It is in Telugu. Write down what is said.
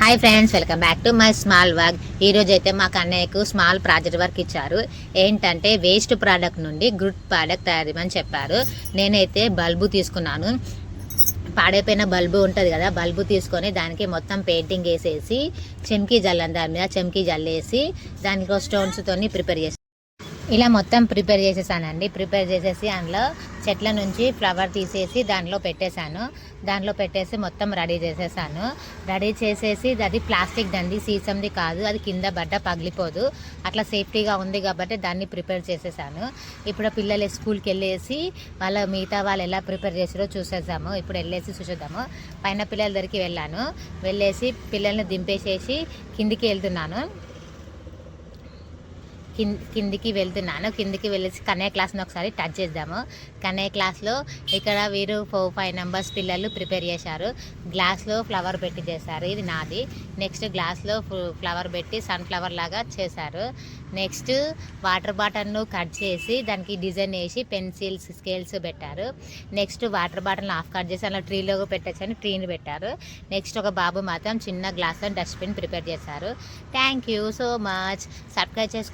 Hi friends, welcome back to my small work. ఈరోజు అయితే మాకు అన్నయ్యకు స్మాల్ ప్రాజెక్ట్ వర్క్ ఇచ్చారు. ఏంటంటే వేస్ట్ ప్రోడక్ట్ నుండి గుడ్ ప్రోడక్ట్ తయారు చేయమని చెప్పారు. నేనైతే బల్బు తీసుకున్నాను. పాడైపోయిన బల్బు ఉంటుంది కదా, బల్బు తీసుకొని దానికి మొత్తం పెయింటింగ్ వేసేసి చెమ్కీ జల్లని దాని మీద చెమ్కీ జల్లేసి దానికి స్టోన్స్తో ప్రిపేర్ చేసి ఇలా మొత్తం ప్రిపేర్ చేసేసానండి. ప్రిపేర్ చేసేసి అందులో చెట్ల నుంచి ఫ్లవర్ తీసేసి దాంట్లో పెట్టేసి మొత్తం రెడీ చేసేసాను. రెడీ చేసేసి అది ప్లాస్టిక్ దండి, సీసంది కాదు. అది కింద బడ్డ పగిలిపోదు, అట్లా సేఫ్టీగా ఉంది కాబట్టి దాన్ని ప్రిపేర్ చేసేసాను. ఇప్పుడు పిల్లలు స్కూల్కి వెళ్ళేసి మిగతా వాళ్ళు ఎలా ప్రిపేర్ చేసారో చూసేద్దాము. ఇప్పుడు వెళ్ళేసి చూసేద్దాము. పైన పిల్లల దగ్గరికి వెళ్ళేసి పిల్లల్ని దింపేసేసి కిందికి వెళ్తున్నాను. కిందికి వెళ్ళేసి కన్నయ్య క్లాస్ని ఒకసారి టచ్ చేద్దాము. కన్నయ్య క్లాస్లో ఇక్కడ వీరు 4-5 మెంబర్స్ పిల్లలు ప్రిపేర్ చేశారు. గ్లాస్లో ఫ్లవర్ పెట్టి చేశారు. ఇది నాది. నెక్స్ట్ గ్లాస్లో ఫ్లవర్ పెట్టి సన్ఫ్లవర్ లాగా చేశారు. నెక్స్ట్ వాటర్ బాటిల్ను కట్ చేసి దానికి డిజైన్ వేసి పెన్సిల్స్ స్కేల్స్ పెట్టారు. నెక్స్ట్ వాటర్ బాటిల్ని హాఫ్ కట్ చేసి అలా ట్రీలో పెట్టచ్చని ట్రీని పెట్టారు. నెక్స్ట్ ఒక బాబు మాత్రం చిన్న గ్లాస్లో డస్ట్బిన్ ప్రిపేర్ చేశారు. Thank you so much. Subscribe చేసుకో.